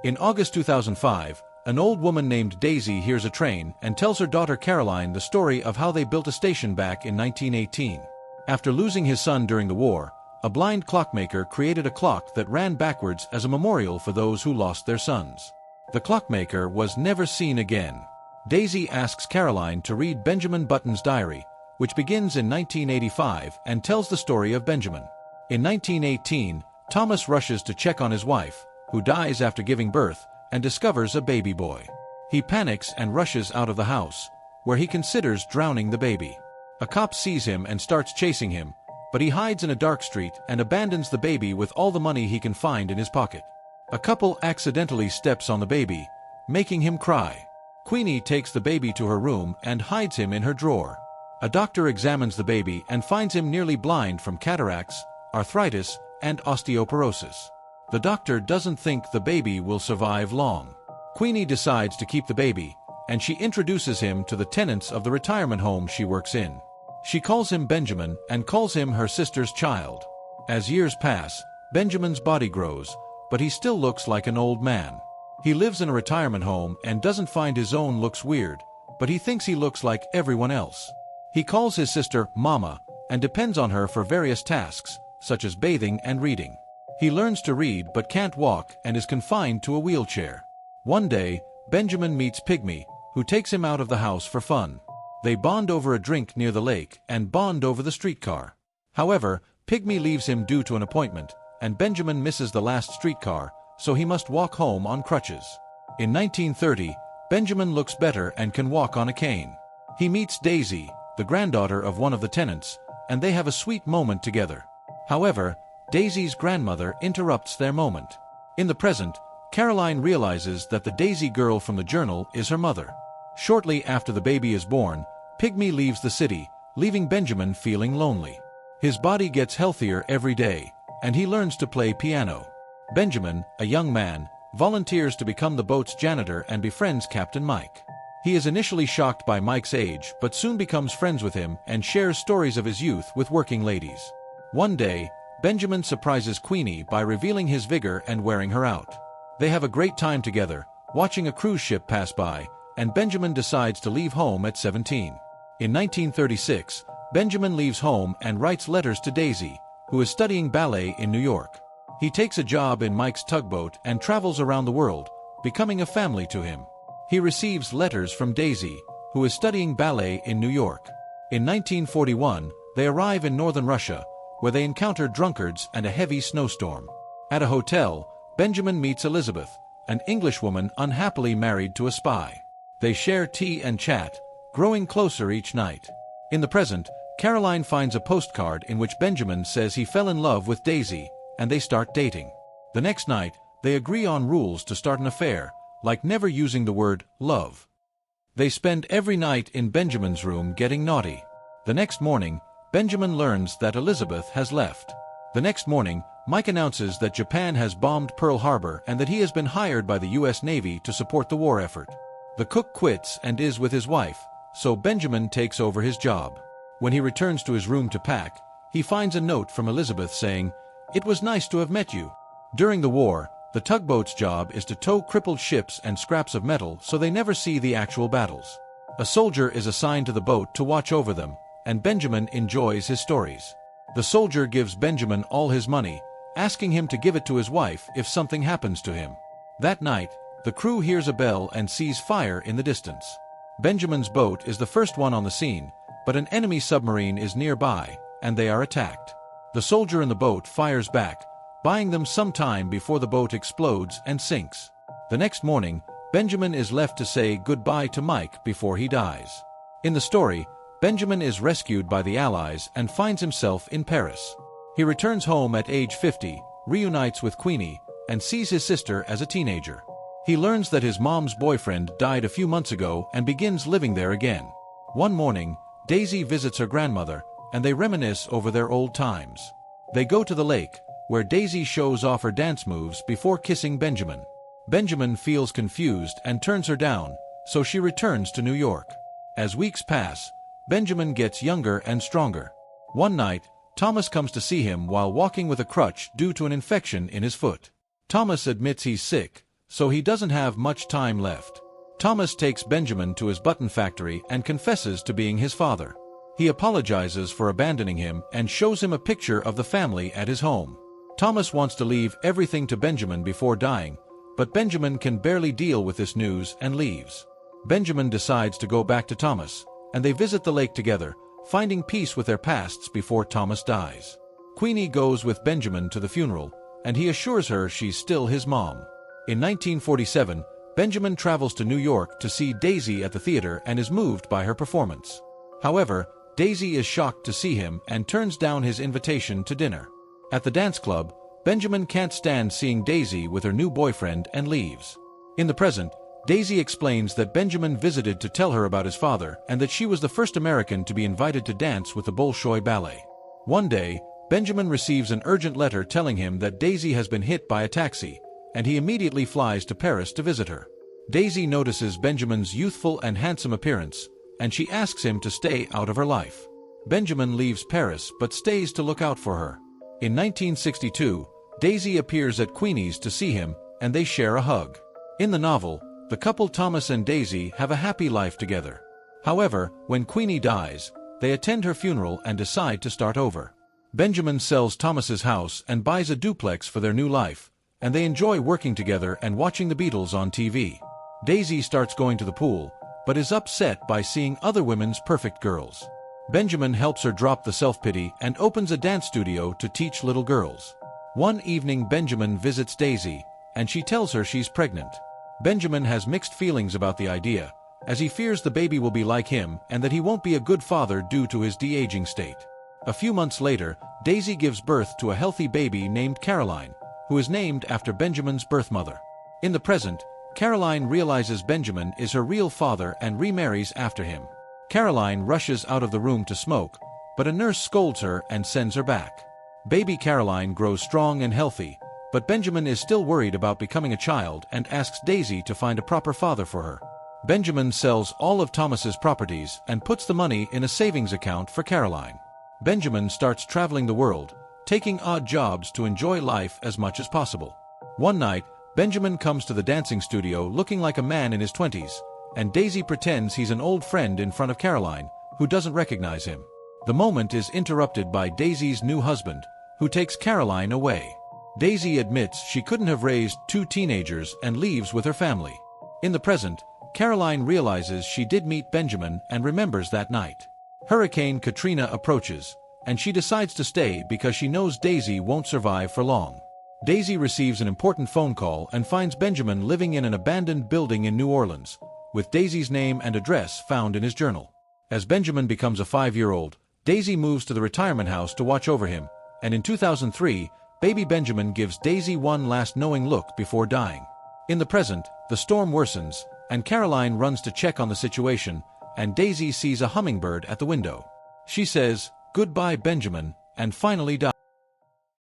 In August 2005, an old woman named Daisy hears a train and tells her daughter Caroline the story of how they built a station back in 1918. After losing his son during the war, a blind clockmaker created a clock that ran backwards as a memorial for those who lost their sons. The clockmaker was never seen again. Daisy asks Caroline to read Benjamin Button's diary, which begins in 1985 and tells the story of Benjamin. In 1918, Thomas rushes to check on his wife, who dies after giving birth, and discovers a baby boy. He panics and rushes out of the house, where he considers drowning the baby. A cop sees him and starts chasing him, but he hides in a dark street and abandons the baby with all the money he can find in his pocket. A couple accidentally steps on the baby, making him cry. Queenie takes the baby to her room and hides him in her drawer. A doctor examines the baby and finds him nearly blind from cataracts, arthritis, and osteoporosis. The doctor doesn't think the baby will survive long. Queenie decides to keep the baby, and she introduces him to the tenants of the retirement home she works in. She calls him Benjamin and calls him her sister's child. As years pass, Benjamin's body grows, but he still looks like an old man. He lives in a retirement home and doesn't find his own looks weird, but he thinks he looks like everyone else. He calls his sister Mama and depends on her for various tasks, such as bathing and reading. He learns to read but can't walk and is confined to a wheelchair. One day, Benjamin meets Pygmy, who takes him out of the house for fun. They bond over a drink near the lake and bond over the streetcar. However, Pygmy leaves him due to an appointment, and Benjamin misses the last streetcar, so he must walk home on crutches. In 1930, Benjamin looks better and can walk on a cane. He meets Daisy, the granddaughter of one of the tenants, and they have a sweet moment together. However, Daisy's grandmother interrupts their moment. In the present, Caroline realizes that the Daisy girl from the journal is her mother. Shortly after the baby is born, Pygmy leaves the city, leaving Benjamin feeling lonely. His body gets healthier every day, and he learns to play piano. Benjamin, a young man, volunteers to become the boat's janitor and befriends Captain Mike. He is initially shocked by Mike's age but soon becomes friends with him and shares stories of his youth with working ladies. One day, Benjamin surprises Queenie by revealing his vigor and wearing her out. They have a great time together, watching a cruise ship pass by, and Benjamin decides to leave home at 17. In 1936, Benjamin leaves home and writes letters to Daisy, who is studying ballet in New York. He takes a job in Mike's tugboat and travels around the world, becoming a family to him. He receives letters from Daisy, who is studying ballet in New York. In 1941, they arrive in northern Russia, where they encounter drunkards and a heavy snowstorm. At a hotel, Benjamin meets Elizabeth, an Englishwoman unhappily married to a spy. They share tea and chat, growing closer each night. In the present, Caroline finds a postcard in which Benjamin says he fell in love with Daisy, and they start dating. The next night, they agree on rules to start an affair, like never using the word love. They spend every night in Benjamin's room getting naughty. The next morning, Benjamin learns that Elizabeth has left. The next morning, Mike announces that Japan has bombed Pearl Harbor and that he has been hired by the U.S. Navy to support the war effort. The cook quits and is with his wife, so Benjamin takes over his job. When he returns to his room to pack, he finds a note from Elizabeth saying, "It was nice to have met you." During the war, the tugboat's job is to tow crippled ships and scraps of metal so they never see the actual battles. A soldier is assigned to the boat to watch over them, and Benjamin enjoys his stories. The soldier gives Benjamin all his money, asking him to give it to his wife if something happens to him. That night, the crew hears a bell and sees fire in the distance. Benjamin's boat is the first one on the scene, but an enemy submarine is nearby, and they are attacked. The soldier in the boat fires back, buying them some time before the boat explodes and sinks. The next morning, Benjamin is left to say goodbye to Mike before he dies. In the story, Benjamin is rescued by the Allies and finds himself in Paris. He returns home at age 50, reunites with Queenie, and sees his sister as a teenager. He learns that his mom's boyfriend died a few months ago and begins living there again. One morning, Daisy visits her grandmother, and they reminisce over their old times. They go to the lake, where Daisy shows off her dance moves before kissing Benjamin. Benjamin feels confused and turns her down, so she returns to New York. As weeks pass, Benjamin gets younger and stronger. One night, Thomas comes to see him while walking with a crutch due to an infection in his foot. Thomas admits he's sick, so he doesn't have much time left. Thomas takes Benjamin to his button factory and confesses to being his father. He apologizes for abandoning him and shows him a picture of the family at his home. Thomas wants to leave everything to Benjamin before dying, but Benjamin can barely deal with this news and leaves. Benjamin decides to go back to Thomas, and they visit the lake together, finding peace with their pasts before Thomas dies. Queenie goes with Benjamin to the funeral, and he assures her she's still his mom. In 1947, Benjamin travels to New York to see Daisy at the theater and is moved by her performance. However, Daisy is shocked to see him and turns down his invitation to dinner. At the dance club, Benjamin can't stand seeing Daisy with her new boyfriend and leaves. In the present, Daisy explains that Benjamin visited to tell her about his father and that she was the first American to be invited to dance with the Bolshoi Ballet. One day, Benjamin receives an urgent letter telling him that Daisy has been hit by a taxi, and he immediately flies to Paris to visit her. Daisy notices Benjamin's youthful and handsome appearance, and she asks him to stay out of her life. Benjamin leaves Paris but stays to look out for her. In 1962, Daisy appears at Queenie's to see him, and they share a hug. In the novel, the couple Thomas and Daisy have a happy life together. However, when Queenie dies, they attend her funeral and decide to start over. Benjamin sells Thomas's house and buys a duplex for their new life, and they enjoy working together and watching the Beatles on TV. Daisy starts going to the pool, but is upset by seeing other women's perfect girls. Benjamin helps her drop the self-pity and opens a dance studio to teach little girls. One evening Benjamin visits Daisy, and she tells her she's pregnant. Benjamin has mixed feelings about the idea, as he fears the baby will be like him and that he won't be a good father due to his de-aging state. A few months later, Daisy gives birth to a healthy baby named Caroline, who is named after Benjamin's birth mother. In the present, Caroline realizes Benjamin is her real father and remarries after him. Caroline rushes out of the room to smoke, but a nurse scolds her and sends her back. Baby Caroline grows strong and healthy, but Benjamin is still worried about becoming a child and asks Daisy to find a proper father for her. Benjamin sells all of Thomas's properties and puts the money in a savings account for Caroline. Benjamin starts traveling the world, taking odd jobs to enjoy life as much as possible. One night, Benjamin comes to the dancing studio looking like a man in his 20s, and Daisy pretends he's an old friend in front of Caroline, who doesn't recognize him. The moment is interrupted by Daisy's new husband, who takes Caroline away. Daisy admits she couldn't have raised two teenagers and leaves with her family. In the present, Caroline realizes she did meet Benjamin and remembers that night. Hurricane Katrina approaches, and she decides to stay because she knows Daisy won't survive for long. Daisy receives an important phone call and finds Benjamin living in an abandoned building in New Orleans, with Daisy's name and address found in his journal. As Benjamin becomes a 5-year-old, Daisy moves to the retirement house to watch over him, and in 2003, baby Benjamin gives Daisy one last knowing look before dying. In the present, the storm worsens, and Caroline runs to check on the situation, and Daisy sees a hummingbird at the window. She says, "Goodbye, Benjamin," and finally dies.